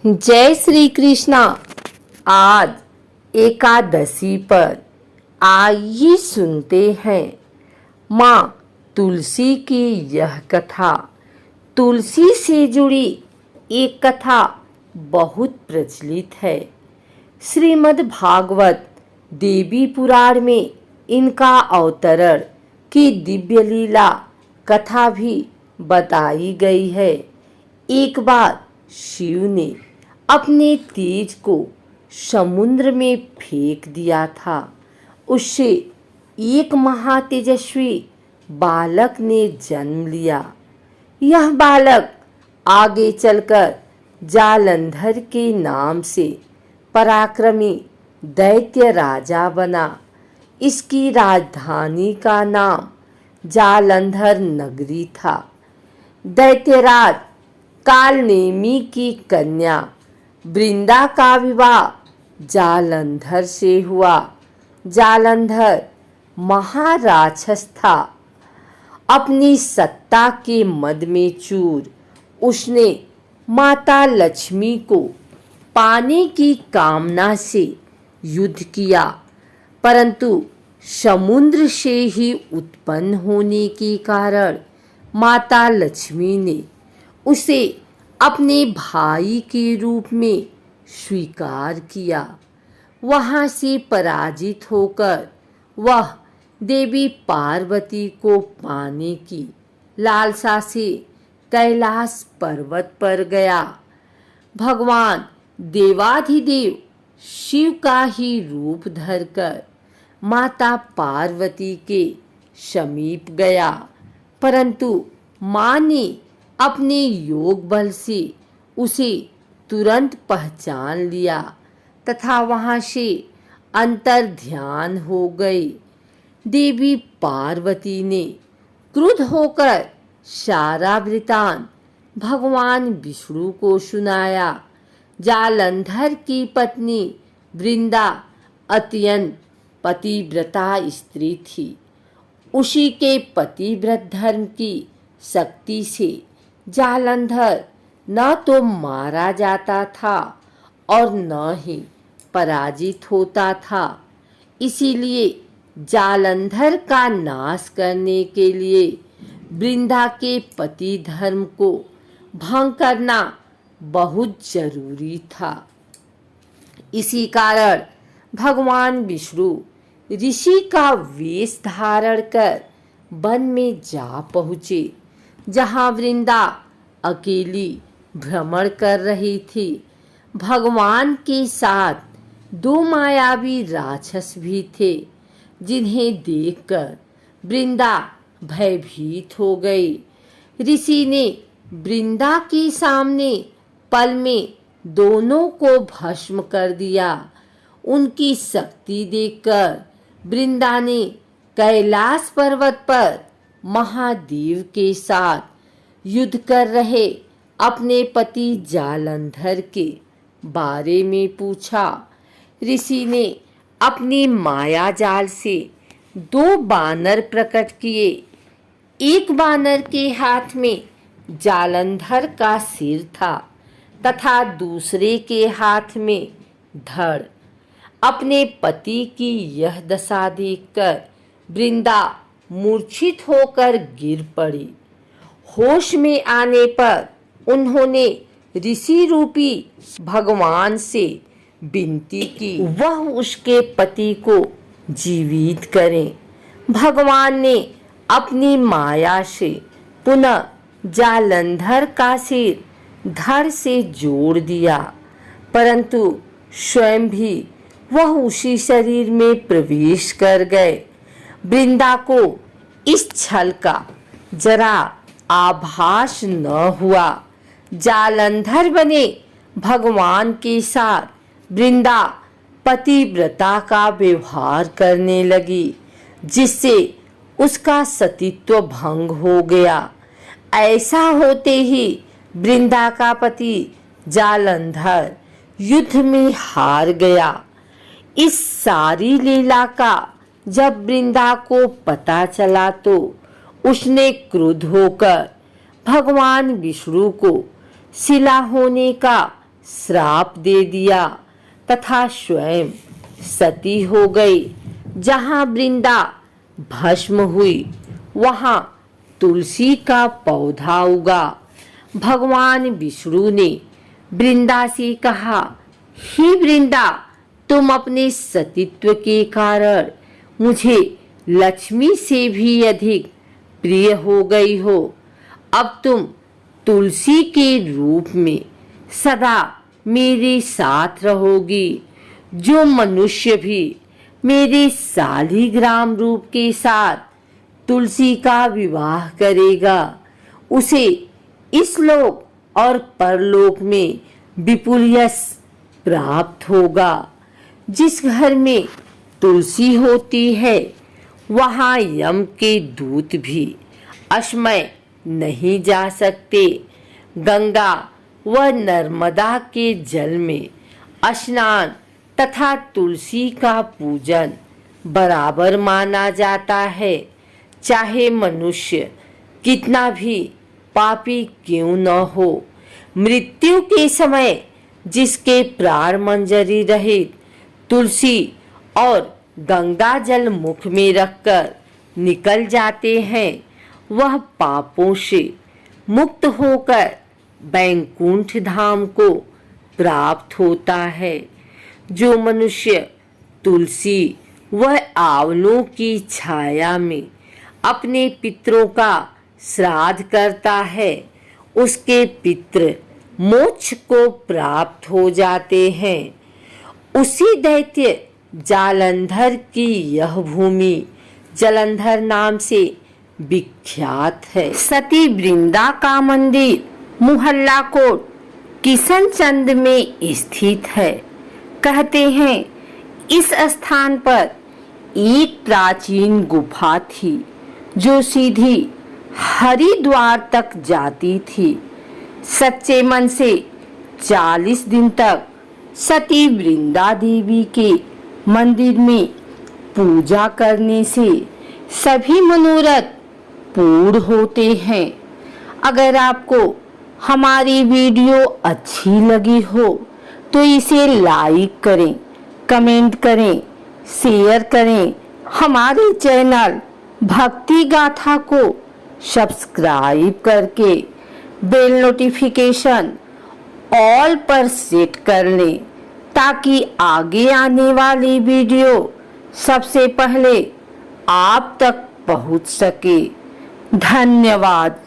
जय श्री कृष्णा। आज एकादशी पर आइए सुनते हैं माँ तुलसी की यह कथा। तुलसी से जुड़ी एक कथा बहुत प्रचलित है। श्रीमद् भागवत देवी पुराण में इनका अवतरण की दिव्य लीला कथा भी बताई गई है। एक बार शिव ने अपने तेज को समुद्र में फेंक दिया था। उससे एक महातेजस्वी बालक ने जन्म लिया। यह बालक आगे चलकर जालंधर के नाम से पराक्रमी दैत्य राजा बना। इसकी राजधानी का नाम जालंधर नगरी था। दैत्यराज कालनेमी की कन्या वृंदा का विवाह जालंधर से हुआ। जालंधर महाराक्षस था। अपनी सत्ता के मद में चूर उसने माता लक्ष्मी को पाने की कामना से युद्ध किया, परंतु समुद्र से ही उत्पन्न होने के कारण माता लक्ष्मी ने उसे अपने भाई के रूप में स्वीकार किया। वहां से पराजित होकर वह देवी पार्वती को पाने की लालसा से कैलाश पर्वत पर गया। भगवान देवाधिदेव शिव का ही रूप धरकर माता पार्वती के समीप गया, परंतु मां ने अपने योग बल से उसे तुरंत पहचान लिया तथा वहां से अंतर ध्यान हो गई। देवी पार्वती ने क्रुद्ध होकर सारा वृतांत भगवान विष्णु को सुनाया। जालंधर की पत्नी वृंदा अत्यंत पतिव्रता स्त्री थी। उसी के पतिव्रत धर्म की शक्ति से जालंधर न तो मारा जाता था और न ही पराजित होता था। इसीलिए जालंधर का नाश करने के लिए वृंदा के पति धर्म को भंग करना बहुत जरूरी था। इसी कारण भगवान विष्णु ऋषि का वेश धारण कर वन में जा पहुँचे, जहाँ वृंदा अकेली भ्रमण कर रही थी। भगवान के साथ दो मायावी राक्षस भी थे, जिन्हें देखकर वृंदा भयभीत हो गई। ऋषि ने वृंदा के सामने पल में दोनों को भस्म कर दिया। उनकी शक्ति देखकर वृंदा ने कैलाश पर्वत पर महादेव के साथ युद्ध कर रहे अपने पति जालंधर के बारे में पूछा। ऋषि ने अपनी माया जाल से दो बानर प्रकट किए। एक बानर के हाथ में जालंधर का सिर था तथा दूसरे के हाथ में धड़। अपने पति की यह दशा देखकर वृंदा मूर्छित होकर गिर पड़ी। होश में आने पर उन्होंने ऋषि रूपी भगवान से विनती की वह उसके पति को जीवित करें। भगवान ने अपनी माया से पुनः जालंधर का सिर धड़ से जोड़ दिया, परंतु स्वयं भी वह उसी शरीर में प्रवेश कर गए। वृंदा को इस छल का जरा आभास न हुआ। जालंधर बने भगवान के साथ वृंदा पतिव्रता का व्यवहार करने लगी, जिससे उसका सतीत्व भंग हो गया। ऐसा होते ही वृंदा का पति जालंधर युद्ध में हार गया। इस सारी लीला का जब वृंदा को पता चला तो उसने क्रुद्ध होकर भगवान विष्णु को शिला होने का श्राप दे दिया तथा स्वयं सती हो गई। जहाँ वृंदा भस्म हुई वहाँ तुलसी का पौधा उगा। भगवान विष्णु ने वृंदा से कहा, हे वृंदा, तुम अपने सतीत्व के कारण मुझे लक्ष्मी से भी अधिक प्रिय हो गई हो। अब तुम तुलसी के रूप में सदा मेरे साथ रहोगी। जो मनुष्य भी मेरे शालिग्राम रूप के साथ तुलसी का विवाह करेगा उसे इस लोक और परलोक में विपुल यश प्राप्त होगा। जिस घर में तुलसी होती है वहाँ यम के दूत भी असमय नहीं जा सकते। गंगा व नर्मदा के जल में स्नान तथा तुलसी का पूजन बराबर माना जाता है। चाहे मनुष्य कितना भी पापी क्यों न हो, मृत्यु के समय जिसके प्राण मंजरी रहित तुलसी और गंगा जल मुख में रखकर निकल जाते हैं, वह पापों से मुक्त होकर बैकुंठ धाम को प्राप्त होता है। जो मनुष्य तुलसी व आंवलों की छाया में अपने पितरों का श्राद्ध करता है उसके पितृ मोक्ष को प्राप्त हो जाते हैं। उसी दैत्य जालंधर की यह भूमि जलंधर नाम से विख्यात है। सती वृंदा का मंदिर मुहल्ला कोट किशनचंद में स्थित है। कहते हैं इस स्थान पर एक प्राचीन गुफा थी जो सीधी हरिद्वार तक जाती थी। सच्चे मन से 40 दिन तक सती वृंदा देवी के मंदिर में पूजा करने से सभी मनोरथ पूर्ण होते हैं। अगर आपको हमारी वीडियो अच्छी लगी हो तो इसे लाइक करें, कमेंट करें, शेयर करें। हमारे चैनल भक्ति गाथा को सब्सक्राइब करके बेल नोटिफिकेशन ऑल पर सेट कर लें ताकि आगे आने वाली वीडियो सबसे पहले आप तक पहुंच सके। धन्यवाद।